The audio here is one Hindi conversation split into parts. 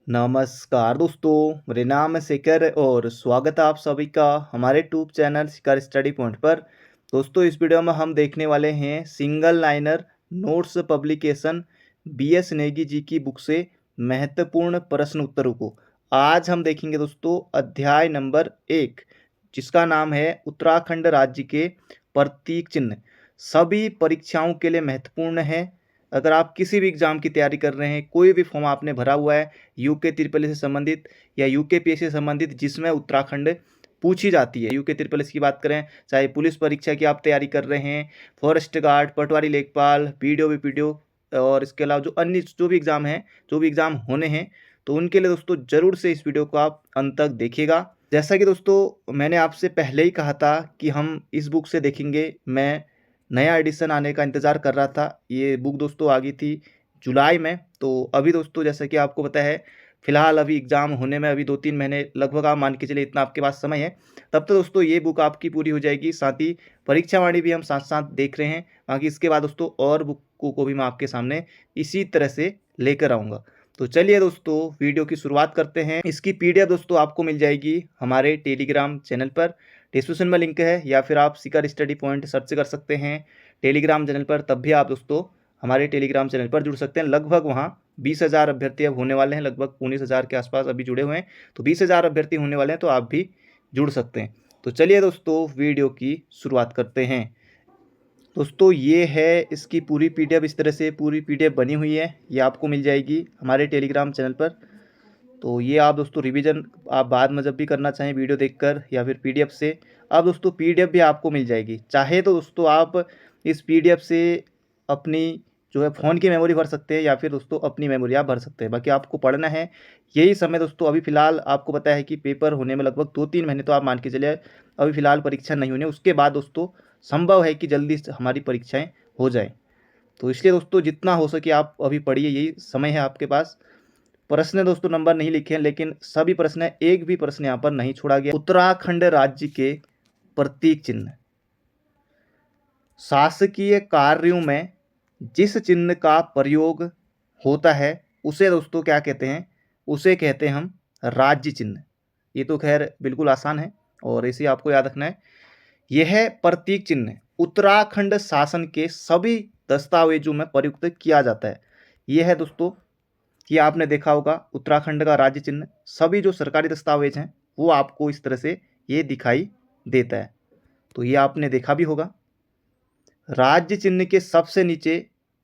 नमस्कार दोस्तों, मेरे नाम है शेखर और स्वागत है आप सभी का हमारे YouTube channel Shikhar study point पर। दोस्तों, इस वीडियो में हम देखने वाले हैं single liner notes publication B S Negi ji की बुक से महत्वपूर्ण प्रश्न उत्तरों को। आज हम देखेंगे दोस्तों अध्याय नंबर 1, जिसका नाम है उत्तराखंड राज्य के प्रतीक चिन्ह। सभी परीक्षाओं के लिए महत्वपूर्ण है। अगर आप किसी भी एग्ज़ाम की तैयारी कर रहे हैं, कोई भी फॉर्म आपने भरा हुआ है यूके ट्रिपल से संबंधित या यूके पीएससी से संबंधित जिसमें उत्तराखंड पूछी जाती है, यूके ट्रिपल एस की बात करें, चाहे पुलिस परीक्षा की आप तैयारी कर रहे हैं, फॉरेस्ट गार्ड, पटवारी लेखपाल, बीडीओ बीपीडीओ और इसके अलावा जो अन्य जो भी एग्ज़ाम हैं, जो भी एग्ज़ाम होने हैं, तो उनके लिए दोस्तों ज़रूर से इस वीडियो को आप अंत तक देखिएगा। जैसा कि दोस्तों मैंने आपसे पहले ही कहा था कि हम इस बुक से देखेंगे। मैं नया एडिशन आने का इंतज़ार कर रहा था। ये बुक दोस्तों आ गई थी जुलाई में। तो अभी दोस्तों जैसा कि आपको पता है, फ़िलहाल अभी एग्ज़ाम होने में अभी 2-3 महीने लगभग आप मान के चलिए, इतना आपके पास समय है। तब तो दोस्तों ये बुक आपकी पूरी हो जाएगी। साथ ही परीक्षावाणी भी हम साथ-साथ देख रहे हैं। बाकी इसके बाद दोस्तों और बुकों को भी मैं आपके सामने इसी तरह से लेकर आऊँगा। तो चलिए दोस्तों वीडियो की शुरुआत करते हैं। इसकी पीडीएफ दोस्तों आपको मिल जाएगी हमारे टेलीग्राम चैनल पर। डिस्क्रिप्शन में लिंक है या फिर आप शिखर स्टडी पॉइंट सर्च कर सकते हैं टेलीग्राम चैनल पर। तब भी आप दोस्तों हमारे टेलीग्राम चैनल पर जुड़ सकते हैं। लगभग वहाँ 20,000 अभ्यर्थी अब होने वाले हैं, लगभग 19,000 के आसपास अभी जुड़े हुए हैं। तो 20,000 अभ्यर्थी होने वाले हैं, तो आप भी जुड़ सकते हैं। तो चलिए दोस्तों वीडियो की शुरुआत करते हैं। दोस्तों ये है इसकी पूरी पीडीएफ, इस तरह से पूरी पीडीएफ बनी हुई है। ये आपको मिल जाएगी हमारे टेलीग्राम चैनल पर। तो ये आप दोस्तों रिवीजन आप बाद में जब भी करना चाहें वीडियो देखकर या फिर पीडीएफ से, अब दोस्तों पीडीएफ भी आपको मिल जाएगी। चाहे तो दोस्तों आप इस पीडीएफ से अपनी जो है फ़ोन की मेमोरी भर सकते हैं या फिर दोस्तों अपनी मेमोरी आप भर सकते हैं। बाकी आपको पढ़ना है यही समय दोस्तों। अभी फ़िलहाल आपको पता है कि पेपर होने में लगभग 2-3 महीने तो आप मान के चलिए, अभी फ़िलहाल परीक्षा नहीं होनी। उसके बाद दोस्तों संभव है कि जल्दी से हमारी परीक्षाएँ हो जाएँ। तो इसलिए दोस्तों जितना हो सके आप अभी पढ़िए, यही समय है आपके पास। प्रश्न दोस्तों नंबर नहीं लिखे हैं, लेकिन सभी प्रश्न, एक भी प्रश्न यहाँ पर नहीं छोड़ा गया। उत्तराखंड राज्य के प्रतीक चिन्ह। शासकीय कार्यों में जिस चिन्ह का प्रयोग होता है उसे दोस्तों क्या कहते हैं? उसे कहते हैं हम राज्य चिन्ह। ये तो खैर बिल्कुल आसान है और इसे आपको याद रखना है। यह प्रतीक चिन्ह उत्तराखंड शासन के सभी दस्तावेजों में प्रयुक्त किया जाता है। यह है दोस्तों, ये आपने देखा होगा उत्तराखंड का राज्य चिन्ह, सभी जो सरकारी दस्तावेज हैं वो आपको इस तरह से ये दिखाई देता है। तो ये आपने देखा भी होगा। राज्य चिन्ह के सबसे नीचे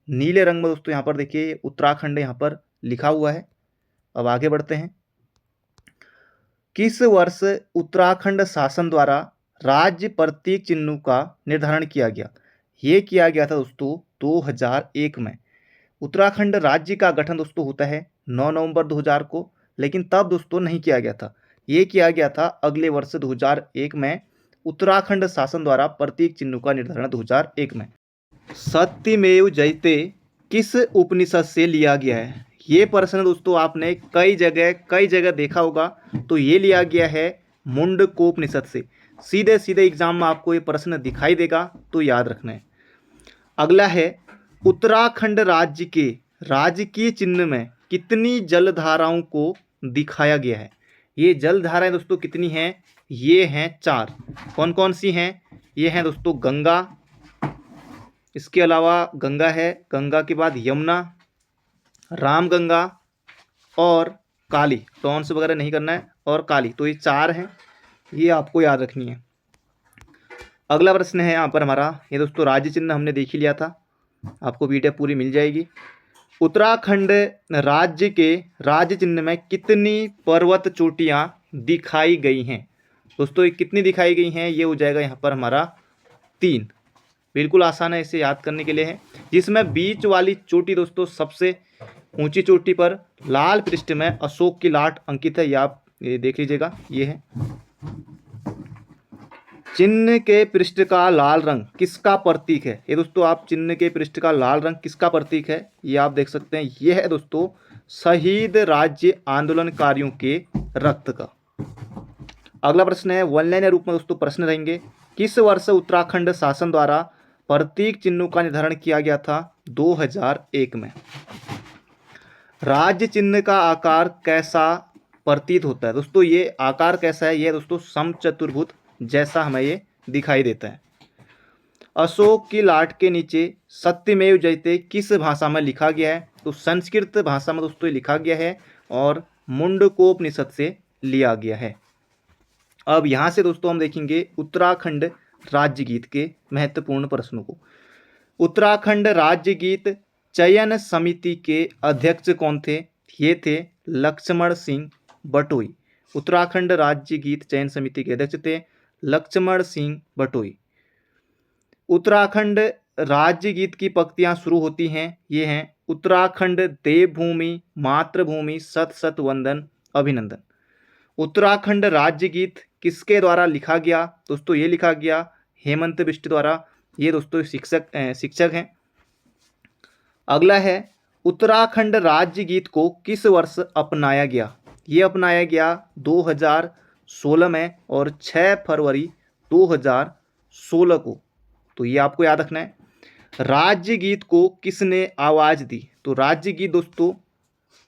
नीले रंग में दोस्तों यहाँ पर देखिए उत्तराखंड यहाँ पर लिखा हुआ है। अब आगे बढ़ते हैं। किस वर्ष उत्तराखंड शासन द्वारा राज्य प्रतीक चिन्हों का निर्धारण किया गया? ये किया गया था दोस्तों 2001 में। उत्तराखंड राज्य का गठन दोस्तों होता है 9 नवंबर 2000 को, लेकिन तब दोस्तों नहीं किया गया था। ये किया गया था अगले वर्ष 2001 में। उत्तराखंड शासन द्वारा प्रतीक चिन्हों का निर्धारण 2001 में। सत्यमेव जयते किस उपनिषद से लिया गया है? ये प्रश्न दोस्तों आपने कई जगह देखा होगा। तो ये लिया गया है मुंडकोपनिषद से। सीधे सीधे एग्जाम में आपको ये प्रश्न दिखाई देगा, तो याद रखना है। अगला है उत्तराखंड राज्य के राजकीय चिन्ह में कितनी जलधाराओं को दिखाया गया है? ये जलधाराएं दोस्तों कितनी हैं? ये हैं 4। कौन कौन सी हैं? ये हैं दोस्तों गंगा, इसके अलावा गंगा है, गंगा के बाद यमुना, रामगंगा और काली। टॉन्स वगैरह नहीं करना है, और काली। तो ये 4 हैं, ये आपको याद रखनी है। अगला प्रश्न है यहाँ पर हमारा, ये दोस्तों राज्य चिन्ह हमने देख ही लिया था, आपको पीडीएफ पूरी मिल जाएगी। उत्तराखंड राज्य के राज्य चिन्ह में कितनी पर्वत चोटियाँ दिखाई गई हैं? दोस्तों ये कितनी दिखाई गई हैं? ये हो जाएगा यहाँ पर हमारा 3। बिल्कुल आसान है, इसे याद करने के लिए है। जिसमें बीच वाली चोटी दोस्तों सबसे ऊंची चोटी पर लाल पृष्ठ में अशोक की लाट अंकित है। ये आप ये देख लीजिएगा, ये है। चिन्ह के पृष्ठ का लाल रंग किसका प्रतीक है? ये दोस्तों आप चिन्ह के पृष्ठ का लाल रंग किसका प्रतीक है, ये आप देख सकते हैं। यह है दोस्तों शहीद राज्य आंदोलनकारियों के रक्त का। अगला प्रश्न है, वन लाइन रूप में दोस्तों प्रश्न रहेंगे। किस वर्ष उत्तराखंड शासन द्वारा प्रतीक चिन्हों का निर्धारण किया गया था? 2001 में। राज्य चिन्ह का आकार कैसा प्रतीत होता है? दोस्तों ये आकार कैसा है? ये दोस्तों समचतुर्भुज जैसा हमें ये दिखाई देता है। अशोक की लाट के नीचे सत्यमेव जयते किस भाषा में लिखा गया है? तो संस्कृत भाषा में दोस्तों ये लिखा गया है और मुंडकोपनिषद से लिया गया है। अब यहाँ से दोस्तों हम देखेंगे उत्तराखंड राज्य गीत के महत्वपूर्ण प्रश्नों को। उत्तराखंड राज्य गीत चयन समिति के अध्यक्ष कौन थे? ये थे लक्ष्मण सिंह बटोई। उत्तराखंड राज्य गीत चयन समिति के अध्यक्ष थे लक्ष्मण सिंह बटोई। उत्तराखंड राज्य गीत की पंक्तियां शुरू होती हैं, ये हैं उत्तराखंड देवभूमि मातृभूमि सत सत वंदन अभिनंदन। उत्तराखंड राज्य गीत किसके द्वारा लिखा गया? दोस्तों ये लिखा गया हेमंत बिष्ट द्वारा। ये दोस्तों शिक्षक हैं। अगला है उत्तराखंड राज्य गीत को किस वर्ष अपनाया गया? ये अपनाया गया 2016 में और 6 फरवरी 2016 को। तो ये आपको याद रखना है। राज्य गीत को किसने आवाज दी? तो राज्य गीत दोस्तों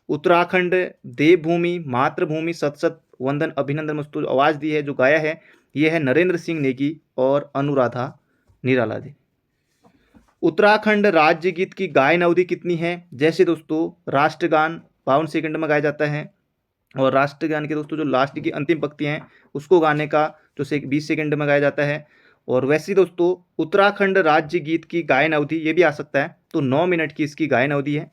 उत्तराखंड देवभूमि मातृभूमि सत सत वंदन अभिनंदन में दोस्तों आवाज दी है, जो गाया है ये है नरेंद्र सिंह नेगी और अनुराधा निराला जी। उत्तराखंड राज्य गीत की गायन अवधि कितनी है? जैसे दोस्तों राष्ट्रगान 52 सेकंड में गाया जाता है और राष्ट्रगान के दोस्तों जो लास्ट की अंतिम पंक्तियां हैं उसको गाने का जो 20 सेकंड में गाया जाता है। और वैसे दोस्तों उत्तराखंड राज्य गीत की गायन अवधि ये भी आ सकता है, तो 9 मिनट की इसकी गायन अवधि है।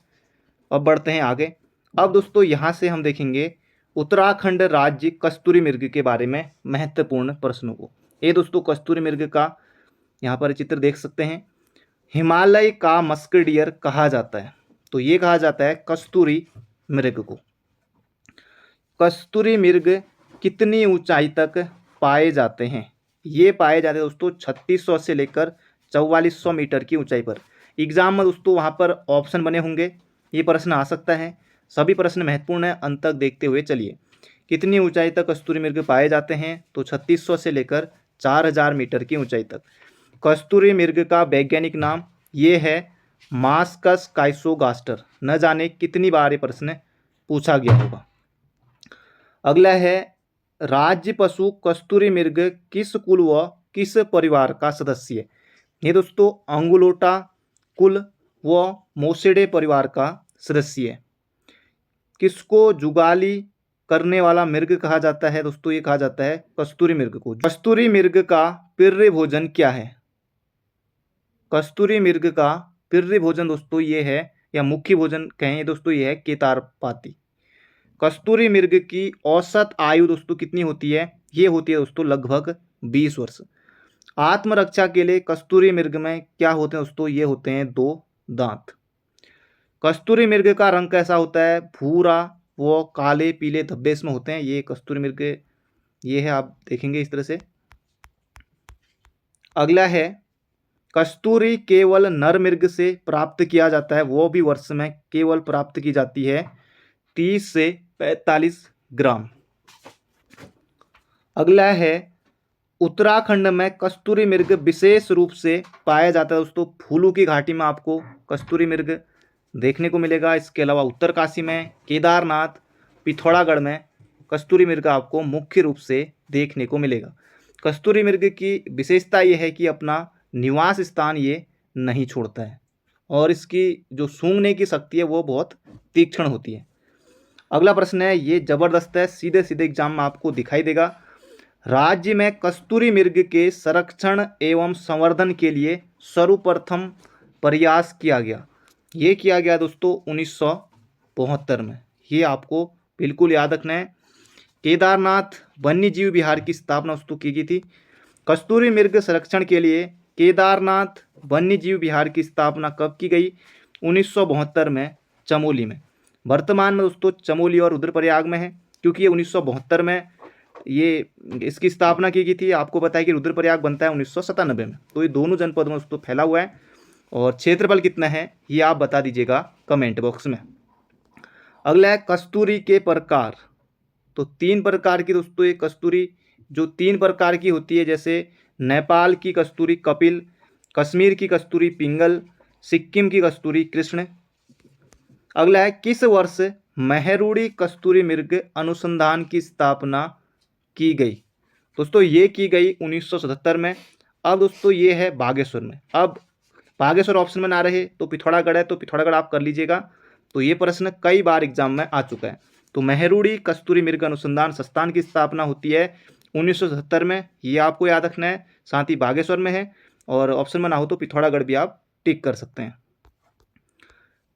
अब बढ़ते हैं आगे। अब दोस्तों यहाँ से हम देखेंगे उत्तराखंड राज्य कस्तूरी मृग के बारे में महत्वपूर्ण प्रश्नों को। ये दोस्तों कस्तूरी मृग का यहाँ पर चित्र देख सकते हैं। हिमालय का मस्क डियर कहा जाता है, तो ये कहा जाता है कस्तूरी मृग को। कस्तूरी मृग कितनी ऊंचाई तक पाए जाते हैं? ये पाए जाते हैं दोस्तों 3600 से लेकर 4400 मीटर की ऊंचाई पर। एग्जाम में दोस्तों वहाँ पर ऑप्शन बने होंगे, ये प्रश्न आ सकता है। सभी प्रश्न महत्वपूर्ण है, अंत तक देखते हुए चलिए। कितनी ऊंचाई तक कस्तूरी मृग पाए जाते हैं? तो 3600 से लेकर 4000 मीटर की ऊंचाई तक। कस्तूरी मृग का वैज्ञानिक नाम ये है मास्कस काइसोगास्टर। न जाने कितनी बार ये प्रश्न पूछा गया होगा। अगला है राज्य पशु कस्तूरी मृग किस कुल व किस परिवार का सदस्य है? ये दोस्तों अंगुलोटा कुल व मोसेडे परिवार का सदस्य है। किसको जुगाली करने वाला मृग कहा जाता है? दोस्तों ये कहा जाता है कस्तूरी मृग को। कस्तूरी मृग का प्रिय भोजन क्या है? कस्तूरी मृग का प्रिय भोजन दोस्तों ये है, या मुख्य भोजन कहें दोस्तों, ये है केतारपाती। कस्तूरी मृग की औसत आयु दोस्तों कितनी होती है? ये होती है दोस्तों लगभग 20 वर्ष। आत्मरक्षा के लिए कस्तूरी मृग में क्या होते हैं दोस्तों? ये होते हैं 2 दांत। कस्तूरी मृग का रंग कैसा होता है? भूरा व काले पीले धब्बे इसमें होते हैं। ये कस्तूरी मृग ये है, आप देखेंगे इस तरह से। अगला है कस्तूरी केवल नर मृग से प्राप्त किया जाता है, वो भी वर्ष में केवल प्राप्त की जाती है 30 से 45 ग्राम। अगला है उत्तराखंड में कस्तूरी मृग विशेष रूप से पाया जाता है दोस्तों। फूलों की घाटी में आपको कस्तूरी मृग देखने को मिलेगा। इसके अलावा उत्तरकाशी में, केदारनाथ, पिथौरागढ़ में कस्तूरी मृग आपको मुख्य रूप से देखने को मिलेगा। कस्तूरी मृग की विशेषता यह है कि अपना निवास स्थान ये नहीं छोड़ता है और इसकी जो सूंघने की शक्ति है वो बहुत तीक्ष्ण होती है। अगला प्रश्न है, ये जबरदस्त है, सीधे सीधे एग्जाम में आपको दिखाई देगा। राज्य में कस्तूरी मृग के संरक्षण एवं संवर्धन के लिए सर्वप्रथम प्रयास किया गया। ये किया गया दोस्तों 1972 में। ये आपको बिल्कुल याद रखना है। केदारनाथ वन्य जीव विहार की स्थापना दोस्तों की गई थी। कस्तूरी मृग संरक्षण के लिए केदारनाथ वन्य जीव विहार की स्थापना कब की गई? 1972 में चमोली में। वर्तमान में दोस्तों चमोली और रुद्रप्रयाग में है, क्योंकि ये 1972 में ये इसकी स्थापना की गई थी। आपको पता है कि रुद्रप्रयाग बनता है 1997 में। तो ये दोनों जनपद में दोस्तों फैला हुआ है। और क्षेत्रफल कितना है ये आप बता दीजिएगा कमेंट बॉक्स में। अगला है कस्तूरी के प्रकार। तो 3 प्रकार की दोस्तों ये कस्तूरी जो 3 प्रकार की होती है, जैसे नेपाल की कस्तूरी कपिल, कश्मीर की कस्तूरी पिंगल, सिक्किम की कस्तूरी कृष्ण। अगला है किस वर्ष मेहरुड़ी कस्तूरी मृग अनुसंधान की स्थापना की गई। दोस्तों ये की गई 1977 में। अब दोस्तों ये है बागेश्वर में। अब बागेश्वर ऑप्शन में ना रहे तो पिथौरागढ़ है, तो पिथौरागढ़ आप कर लीजिएगा। तो ये प्रश्न कई बार एग्जाम में आ चुका है। तो मेहरुड़ी कस्तूरी मृग अनुसंधान संस्थान की स्थापना होती है 1977 में, ये आपको याद रखना है। साथ ही बागेश्वर में है, और ऑप्शन में ना हो तो पिथौरागढ़ भी आप टिक कर सकते हैं।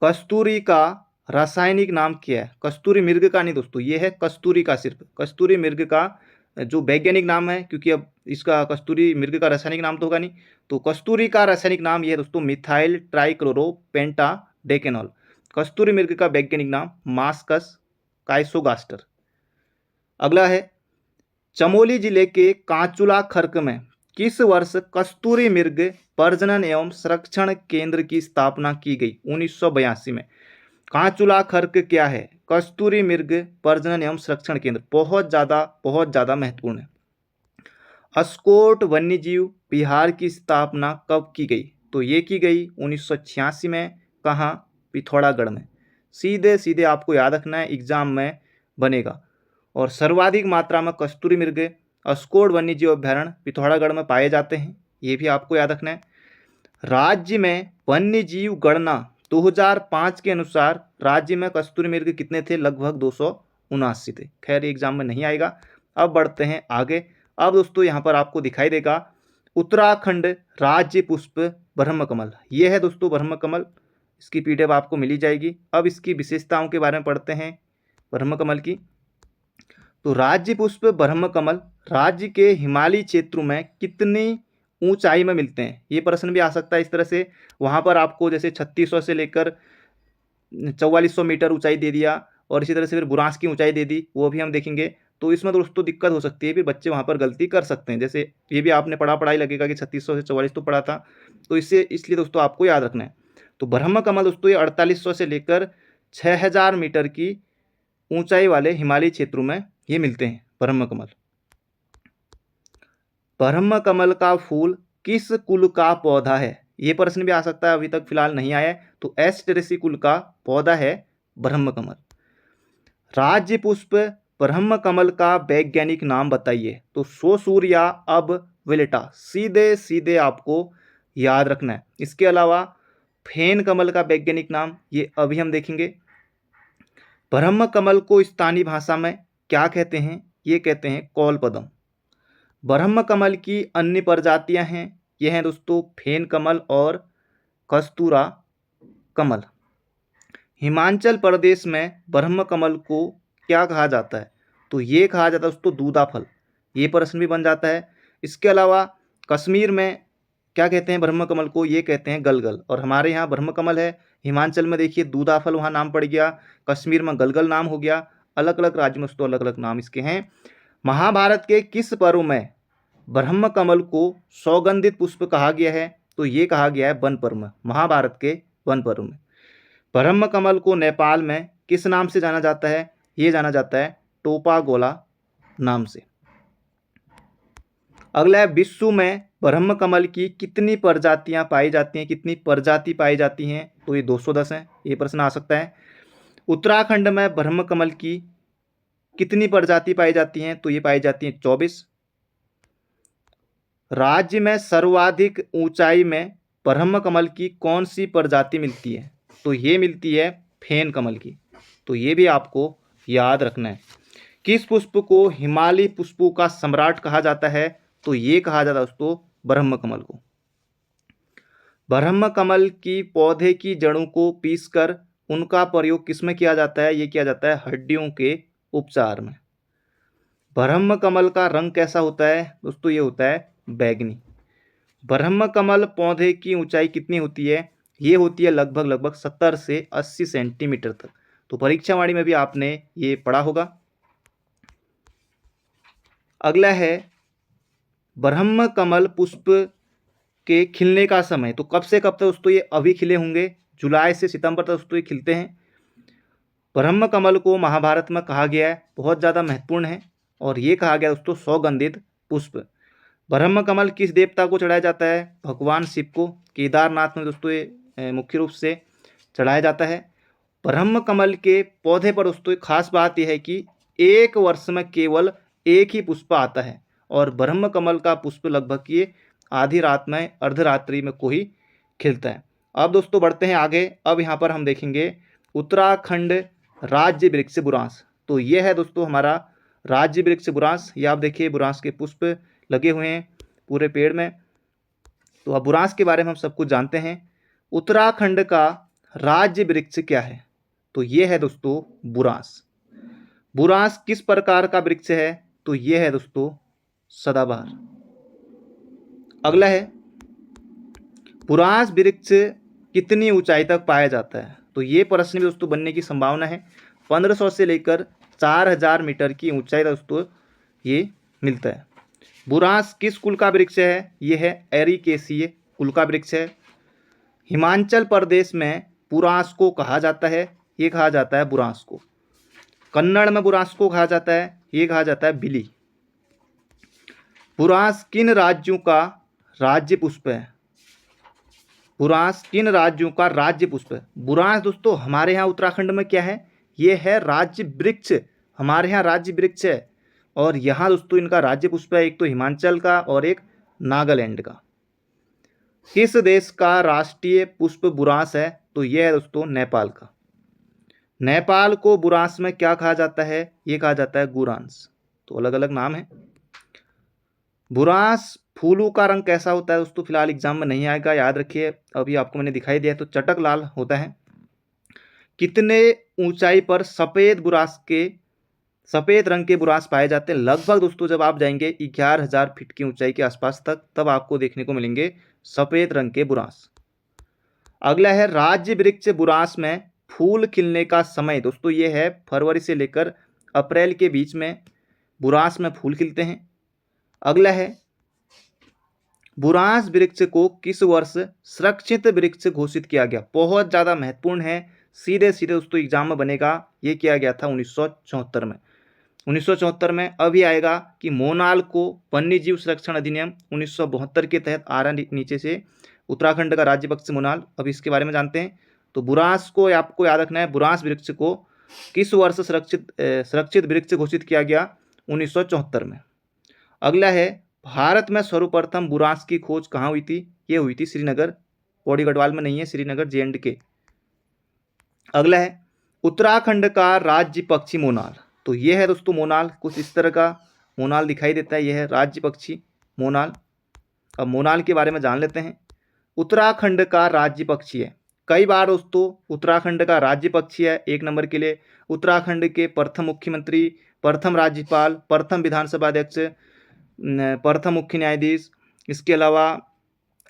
कस्तूरी का रासायनिक नाम क्या है। कस्तूरी मृग का नहीं दोस्तों, ये है कस्तूरी का, सिर्फ कस्तूरी मृग का जो वैज्ञानिक नाम है, क्योंकि अब इसका कस्तूरी मृग का रासायनिक नाम तो होगा नहीं। तो कस्तूरी का रासायनिक नाम ये है दोस्तों मिथाइल ट्राइक्लोरोपेंटाडेकेनॉल। कस्तूरी मृग का वैज्ञानिक नाम मास्कस काइसोगास्टर। अगला है चमोली जिले के कांचुला खर्क में किस वर्ष कस्तूरी मृग प्रजनन एवं संरक्षण केंद्र की स्थापना की गई। 1982 में। कांचुला खर्क क्या है। कस्तूरी मृग प्रजनन एवं संरक्षण केंद्र, बहुत ज़्यादा महत्वपूर्ण है। अस्कोट वन्यजीव विहार की स्थापना कब की गई। तो ये की गई 1986 में। कहाँ, पिथौरागढ़ में। सीधे सीधे आपको याद रखना है, एग्जाम में बनेगा। और सर्वाधिक मात्रा में कस्तूरी मृग अस्कोट वन्यजीव अभ्यारण्य पिथौरागढ़ में पाए जाते हैं, ये भी आपको याद रखना है। राज्य में वन्यजीव गणना 2005 के अनुसार राज्य में कस्तूरी मृग कितने थे, लगभग 279 थे। खैर एग्जाम में नहीं आएगा। अब बढ़ते हैं आगे। अब दोस्तों यहाँ पर आपको दिखाई देगा उत्तराखंड राज्य पुष्प ब्रह्मकमल। ये है दोस्तों ब्रह्मकमल, इसकी पीडीएफ आपको मिली जाएगी। अब इसकी विशेषताओं के बारे में पढ़ते हैं ब्रह्मकमल की। तो राज्य पुष्प ब्रह्मकमल राज्य के हिमालयी क्षेत्रों में कितनी ऊंचाई में मिलते हैं, ये प्रश्न भी आ सकता है इस तरह से। वहाँ पर आपको जैसे 3600 से लेकर 4400 मीटर ऊंचाई दे दिया, और इसी तरह से फिर बुरांस की ऊंचाई दे दी, वो भी हम देखेंगे। तो इसमें दोस्तों दिक्कत हो सकती है, फिर बच्चे वहाँ पर गलती कर सकते हैं। जैसे ये भी आपने पढ़ाई लगेगा कि 3600 से 44 तो पढ़ा था, तो इसलिए दोस्तों आपको याद रखना है। तो ब्रह्मकमल दोस्तों ये 4800 से लेकर 6000 मीटर की ऊंचाई वाले हिमालयी क्षेत्रों में ये मिलते हैं ब्रह्मकमल। ब्रह्मकमल का फूल किस कुल का पौधा है, ये प्रश्न भी आ सकता है, अभी तक फिलहाल नहीं आया है। तो एस्टेरेसी कुल का पौधा है ब्रह्मकमल। राज्य पुष्प ब्रह्मकमल का वैज्ञानिक नाम बताइए। तो सोसूरिया अब विलेटा, सीधे सीधे आपको याद रखना है। इसके अलावा फेन कमल का वैज्ञानिक नाम ये अभी हम देखेंगे। ब्रह्मकमल को स्थानीय भाषा में क्या कहते हैं, ये कहते हैं कौलपदम। ब्रह्मकमल की अन्य प्रजातियां हैं, ये हैं दोस्तों फेन कमल और कस्तूरा कमल। हिमाचल प्रदेश में ब्रह्मकमल को क्या कहा जाता है, तो ये कहा जाता है दोस्तों दूधा फल, ये प्रश्न भी बन जाता है। इसके अलावा कश्मीर में क्या कहते हैं ब्रह्मकमल को, ये कहते हैं गलगल। और हमारे यहाँ ब्रह्मकमल है, हिमाचल में देखिए दूधा फल वहाँ नाम पड़ गया, कश्मीर में गलगल नाम हो गया। अलग अलग राज्य में दोस्तों अलग अलग नाम इसके हैं। महाभारत के किस पर्व में ब्रह्मकमल को सौगंधित पुष्प कहा गया है, तो ये कहा गया है वन पर्व में, महाभारत के वन पर्व में। ब्रह्मकमल को नेपाल में किस नाम से जाना जाता है, ये जाना जाता है टोपागोला नाम से। अगला है विश्व में ब्रह्मकमल की कितनी प्रजातियां पाई जाती हैं, कितनी प्रजाति पाई जाती हैं, तो ये 210 हैं, ये प्रश्न आ सकता है। उत्तराखंड में ब्रह्मकमल की कितनी प्रजाति पाई जाती हैं, तो ये पाई जाती हैं 24। राज्य में सर्वाधिक ऊंचाई में ब्रह्मकमल की कौन सी प्रजाति मिलती है, तो ये मिलती है फेन कमल की। तो ये भी आपको याद रखना है। किस पुष्प को हिमालयी पुष्पों का सम्राट कहा जाता है, तो ये कहा जाता है दोस्तों ब्रह्मकमल को। ब्रह्मकमल की पौधे की जड़ों को पीसकर उनका प्रयोग किसमें किया जाता है, ये किया जाता है हड्डियों के उपचार में। ब्रह्मकमल का रंग कैसा होता है दोस्तों, ये होता है बैंगनी। ब्रह्मकमल पौधे की ऊंचाई कितनी होती है, ये होती है लगभग 70 से 80 सेंटीमीटर तक। तो परीक्षावाणी में भी आपने ये पढ़ा होगा। अगला है ब्रह्मकमल पुष्प के खिलने का समय, तो कब से कब तक दोस्तों ये अभी खिले होंगे, जुलाई से सितंबर तक दोस्तों ये खिलते हैं। ब्रह्मकमल को महाभारत में कहा गया है, बहुत ज़्यादा महत्वपूर्ण है, और ये कहा गया दोस्तों सौगंधित पुष्प। ब्रह्मकमल किस देवता को चढ़ाया जाता है, भगवान शिव को। केदारनाथ में दोस्तों ये मुख्य रूप से चढ़ाया जाता है। ब्रह्म कमल के पौधे पर दोस्तों एक खास बात यह है कि एक वर्ष में केवल एक ही पुष्प आता है और ब्रह्म कमल का पुष्प लगभग ये आधी रात में अर्धरात्रि में को ही खिलता है। अब दोस्तों बढ़ते हैं आगे। अब यहाँ पर हम देखेंगे उत्तराखंड राज्य वृक्ष बुरांस। तो ये है दोस्तों हमारा राज्य वृक्ष बुरांस। ये आप देखिए बुरांस के पुष्प लगे हुए हैं पूरे पेड़ में। तो अब बुरांस के बारे में हम सब कुछ जानते हैं। उत्तराखंड का राज्य वृक्ष क्या है? तो ये है दोस्तों बुरांस। बुरांस किस प्रकार का वृक्ष है? तो ये है दोस्तों सदाबहार। अगला है बुरांस वृक्ष कितनी ऊंचाई तक पाया जाता है? तो ये प्रश्न भी दोस्तों बनने की संभावना है। 1500 से लेकर 4000 मीटर की ऊंचाई दोस्तों ये मिलता है। बुरांस किस कुल का वृक्ष है? ये है एरिकेसीय कुल का वृक्ष है। हिमाचल प्रदेश में बुरांस को कहा जाता है, ये कहा जाता है बुरांस को। कन्नड़ में बुरांस को कहा जाता है, ये कहा जाता है बिली। बुरांस किन राज्यों का राज्य पुष्प है? बुरांस किन राज्यों का राज्य पुष्प है? बुरांस दोस्तों हमारे यहाँ उत्तराखंड में क्या है? ये है राज्य वृक्ष। हमारे यहाँ राज्य वृक्ष है और यहाँ दोस्तों इनका राज्य पुष्प है, एक तो हिमाचल का और एक नागालैंड का। किस देश का राष्ट्रीय पुष्प बुरांस है? तो यह है दोस्तों नेपाल का। नेपाल को बुरांस में क्या कहा जाता है? ये कहा जाता है गुरांस। तो अलग अलग नाम है। बुरांस फूलों का रंग कैसा होता है दोस्तों? फिलहाल एग्जाम में नहीं आएगा, याद रखिए। अभी आपको मैंने दिखाई दिया है, तो चटक लाल होता है। कितने ऊंचाई पर सफेद रंग के बुरांस पाए जाते हैं? लगभग दोस्तों जब आप जाएंगे 11,000 फीट की ऊंचाई के आसपास तक, तब आपको देखने को मिलेंगे सफेद रंग के बुरांस। अगला है राज्य वृक्ष बुरांस में फूल खिलने का समय। दोस्तों ये है फरवरी से लेकर अप्रैल के बीच में बुरांस में फूल खिलते हैं। अगला है बुरांस वृक्ष को किस वर्ष सुरक्षित वृक्ष घोषित किया गया? बहुत ज़्यादा महत्वपूर्ण है, सीधे सीधे दोस्तों एग्जाम में बनेगा। ये किया गया था 1974 में। 1974 में अभी आएगा कि मोनाल को वन्यजीव संरक्षण अधिनियम 1972 के तहत आ रहा नीचे से उत्तराखंड का राज्य पक्ष मोनाल। अब इसके बारे में जानते हैं। तो बुरांस को आपको याद रखना है, बुरांस वृक्ष को किस वर्ष सुरक्षित वृक्ष घोषित किया गया? 1974 में। अगला है भारत में सर्वप्रथम बुरांस की खोज कहाँ हुई थी? ये हुई थी श्रीनगर, पौड़ी गढ़वाल में नहीं है, श्रीनगर JNK। अगला है उत्तराखंड का राज्य पक्षी मोनाल। तो ये है दोस्तों मोनाल, कुछ इस तरह का मोनाल दिखाई देता है। यह है राज्य पक्षी मोनाल। अब मोनाल के बारे में जान लेते हैं। उत्तराखंड का राज्य पक्षी है। कई बार दोस्तों उत्तराखंड का राज्य पक्षी है 1 नंबर के लिए उत्तराखंड के प्रथम मुख्यमंत्री, प्रथम राज्यपाल, प्रथम विधानसभा अध्यक्ष, प्रथम मुख्य न्यायाधीश, इसके अलावा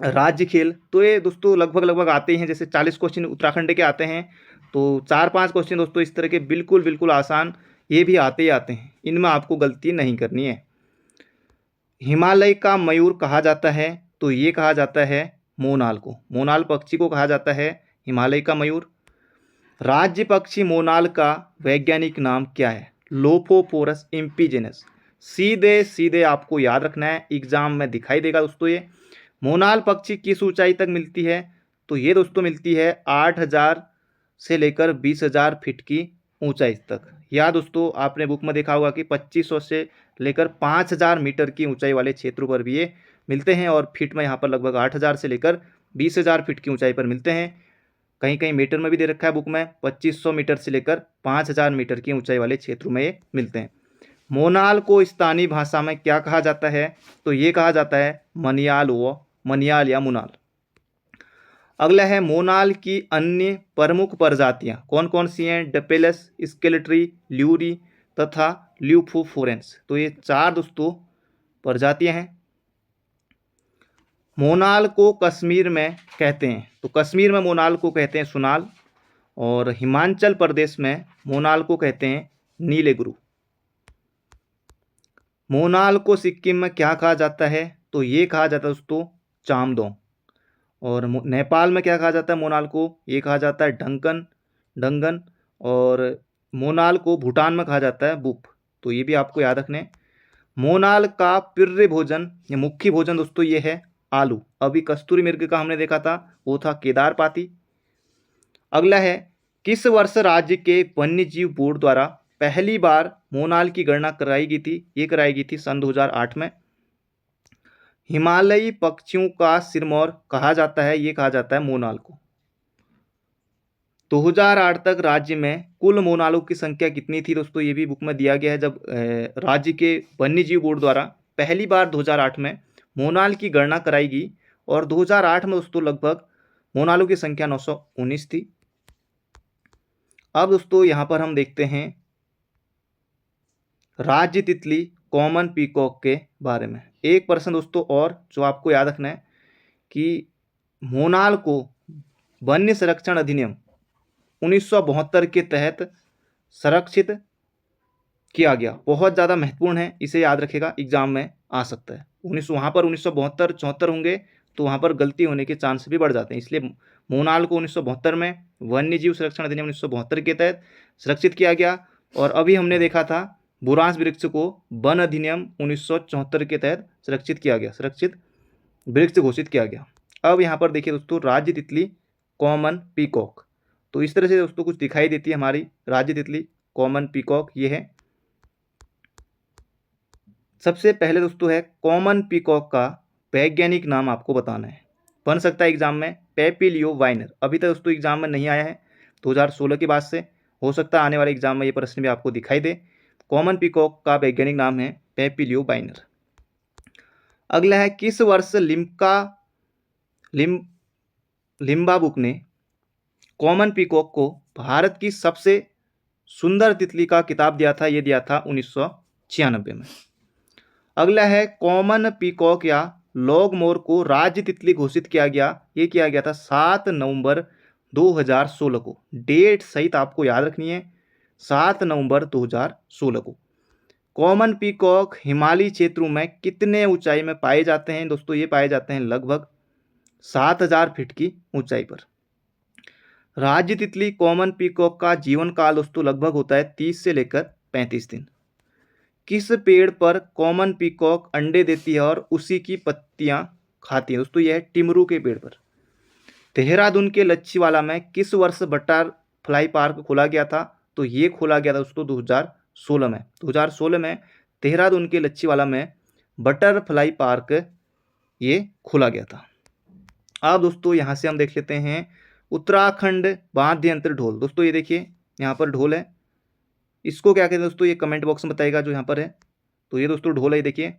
राज्य खेल। तो ये दोस्तों लगभग आते हैं, जैसे 40 क्वेश्चन उत्तराखंड के आते हैं, तो 4-5 क्वेश्चन दोस्तों इस तरह के बिल्कुल आसान ये भी आते ही आते हैं। इनमें आपको गलती नहीं करनी है। हिमालय का मयूर कहा जाता है? तो ये कहा जाता है मोनाल को। मोनाल पक्षी को कहा जाता है हिमालय का मयूर। राज्य पक्षी मोनाल का वैज्ञानिक नाम क्या है? लोफोफोरस इम्पीजेनस। सीधे सीधे आपको याद रखना है, एग्जाम में दिखाई देगा दोस्तों। ये मोनाल पक्षी किस ऊंचाई तक मिलती है? तो ये दोस्तों मिलती है 8,000 से लेकर 20,000 फीट की ऊंचाई तक। या दोस्तों आपने बुक में देखा होगा कि 2500 से लेकर 5,000 मीटर की ऊंचाई वाले क्षेत्रों पर भी ये मिलते हैं, और फीट में यहाँ पर लगभग 8,000 से लेकर 20,000 फीट की ऊंचाई पर मिलते हैं। कहीं कहीं मीटर में भी दे रखा है बुक में, 2500 मीटर से लेकर 5,000 मीटर की ऊंचाई वाले क्षेत्रों में ये मिलते हैं। मोनाल को स्थानीय भाषा में क्या कहा जाता है? तो ये कहा जाता है मनियाल या मुनाल। अगला है मोनाल की अन्य प्रमुख प्रजातियां कौन कौन सी हैं? डपेलस, स्केलेट्री, ल्यूरी तथा ल्यूफोफोरेंस। तो ये 4 दोस्तों प्रजातियां हैं। मोनाल को कश्मीर में कहते हैं? तो कश्मीर में मोनाल को कहते हैं सुनाल, और हिमाचल प्रदेश में मोनाल को कहते हैं नीले गुरु। मोनाल को सिक्किम में क्या कहा जाता है? तो ये कहा जाता है दोस्तों चामदोंग। और नेपाल में क्या कहा जाता है मोनाल को? ये कहा जाता है डंगन। और मोनाल को भूटान में कहा जाता है बुप। तो ये भी आपको याद रखने। मोनाल का प्रिय भोजन या मुख्य भोजन दोस्तों ये है आलू। अभी कस्तूरी मृग का हमने देखा था, वो था केदारपाती। अगला है किस वर्ष राज्य के वन्य जीव बोर्ड द्वारा पहली बार मोनाल की गणना कराई गई थी? ये कराई गई थी सन 2008 में। हिमालयी पक्षियों का सिरमौर कहा जाता है, ये कहा जाता है मोनाल को। 2008 तक राज्य में कुल मोनालों की संख्या कितनी थी दोस्तों? ये भी बुक में दिया गया है। जब राज्य के वन्य जीव बोर्ड द्वारा पहली बार 2008 में मोनाल की गणना कराई गई और 2008 में दोस्तों लगभग मोनालों की संख्या 919 थी। अब दोस्तों यहाँ पर हम देखते हैं राज्य तितली कॉमन पीकॉक के बारे में। एक प्रश्न दोस्तों और जो आपको याद रखना है कि मोनाल को वन्य संरक्षण अधिनियम 1972 के तहत संरक्षित किया गया। बहुत ज़्यादा महत्वपूर्ण है, इसे याद रखेगा, एग्जाम में आ सकता है। वहाँ पर 1972 74 होंगे तो वहाँ पर गलती होने के चांस भी बढ़ जाते हैं, इसलिए मोनाल को 1972 में वन्य जीव संरक्षण अधिनियम 1972 के तहत सुरक्षित किया गया। और अभी हमने देखा था बुरांश वृक्ष को वन अधिनियम 1974 के तहत सुरक्षित किया गया, सुरक्षित वृक्ष घोषित किया गया। अब यहाँ पर देखिए दोस्तों राज्य तितली कॉमन पीकॉक, तो इस तरह से दोस्तों कुछ दिखाई देती है हमारी राज्य तितली कॉमन पीकॉक। ये है सबसे पहले दोस्तों है कॉमन पीकॉक का वैज्ञानिक नाम आपको बताना है, बन सकता है एग्जाम में पेपिलियो वाइनर। अभी तक दोस्तों एग्जाम में नहीं आया है, 2016 के बाद से हो सकता है आने वाले एग्जाम में ये प्रश्न भी आपको दिखाई दे। कॉमन पीकॉक का वैज्ञानिक नाम है पेपिलियो वाइनर। अगला है किस वर्ष लिम्बा बुक ने कॉमन पीकॉक को भारत की सबसे सुंदर तितली का खिताब दिया था? ये दिया था 1996 में। अगला है कॉमन पीकॉक या लॉगमोर को राज्य तितली घोषित किया गया, ये किया गया था 7 नवंबर 2016 को। डेट सहित आपको याद रखनी है, 7 नवंबर 2016 को। कॉमन पीकॉक हिमालयी क्षेत्रों में कितने ऊंचाई में पाए जाते हैं दोस्तों? ये पाए जाते हैं लगभग 7000 फीट की ऊंचाई पर। राज्य तितली कॉमन पीकॉक का जीवन काल दोस्तों लगभग होता है 30 से लेकर 35 दिन। किस पेड़ पर कॉमन पीकॉक अंडे देती है और उसी की पत्तियां खाती है दोस्तों? यह है टिमरू के पेड़ पर। देहरादून के लच्छीवाला में किस वर्ष बटरफ्लाई पार्क खोला गया था? तो ये खोला गया था दोस्तों 2016 में। 2016 में देहरादून के लच्छीवाला में बटरफ्लाई पार्क ये खोला गया था। अब दोस्तों यहाँ से हम देख लेते हैं उत्तराखंड वाद्य यंत्र ढोल। दोस्तों ये देखिए यहाँ पर ढोल है, इसको क्या कहते हैं दोस्तों? ये कमेंट बॉक्स में बताइएगा जो यहाँ पर है। तो ये दोस्तों ढोल है, देखिए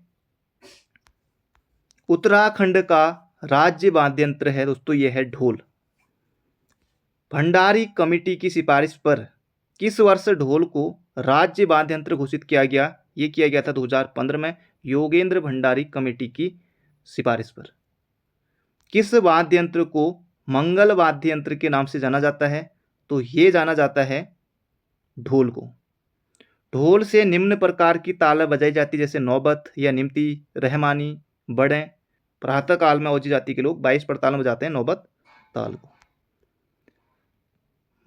उत्तराखंड का राज्य वाद्य यंत्र है दोस्तों, ये है ढोल। भंडारी कमेटी की सिफारिश पर किस वर्ष ढोल को राज्य वाद्य यंत्र घोषित किया गया? ये किया गया था 2015 में योगेंद्र भंडारी कमेटी की सिफारिश पर। किस वाद्य यंत्र को मंगल वाद्य यंत्र के नाम से जाना जाता है? तो ये जाना जाता है ढोल को। ढोल से निम्न प्रकार की ताल बजाई जाती है, जैसे नौबत या निमती, रहमानी, बड़े। प्रातः काल में ओजी जाति के लोग 22 प्रताल में बजाते हैं नौबत ताल को।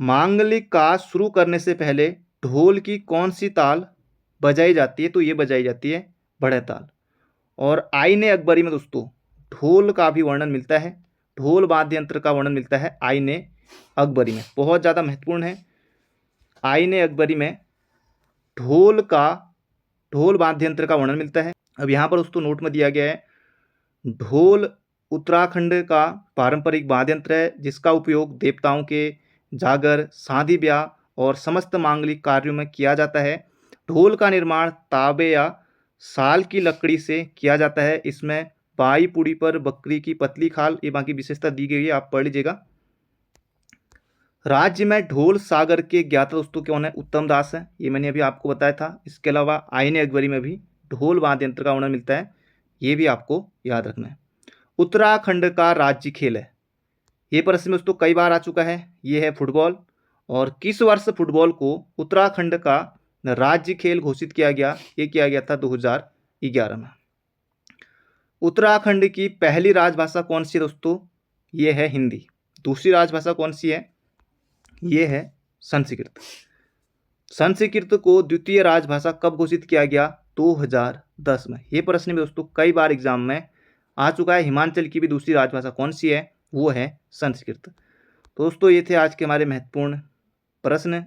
मांगलिक का शुरू करने से पहले ढोल की कौन सी ताल बजाई जाती है? तो ये बजाई जाती है बड़े ताल। और आईने अकबरी में दोस्तों ढोल का भी वर्णन मिलता है, ढोल वाद्य यंत्र का वर्णन मिलता है आईने अकबरी में। बहुत ज़्यादा महत्वपूर्ण है, आईने अकबरी में ढोल वाद्य यंत्र का वर्णन मिलता है। अब यहाँ पर दोस्तों नोट में दिया गया है ढोल उत्तराखंड का पारंपरिक वाद्य यंत्र है जिसका उपयोग देवताओं के जागर, शादी ब्याह और समस्त मांगलिक कार्यों में किया जाता है। ढोल का निर्माण तांबे या साल की लकड़ी से किया जाता है। इसमें बाई पुड़ी पर बकरी की पतली खाल, ये बाकी विशेषता दी गई है, आप पढ़ लीजिएगा। राज्य में ढोल सागर के ज्ञाता दोस्तों कौन है? उत्तम दास है, ये मैंने अभी आपको बताया था। इसके अलावा आईने अकबरी में भी ढोल वाद्य यंत्र का वर्णन मिलता है, ये भी आपको याद रखना है। उत्तराखंड का राज्य खेल है, ये प्रश्न में दोस्तों कई बार आ चुका है, ये है फुटबॉल। और किस वर्ष फुटबॉल को उत्तराखंड का राज्य खेल घोषित किया गया? ये किया गया था 2011 में। उत्तराखंड की पहली राजभाषा कौन सी है दोस्तों? ये है हिंदी। दूसरी राजभाषा कौन सी है? ये है संस्कृत। संस्कृत को द्वितीय राजभाषा कब घोषित किया गया? 2010 में। ये प्रश्न भी दोस्तों कई बार एग्जाम में आ चुका है। हिमाचल की भी दूसरी राजभाषा कौन सी है? वो है संस्कृत। दोस्तों ये थे आज के हमारे महत्वपूर्ण प्रश्न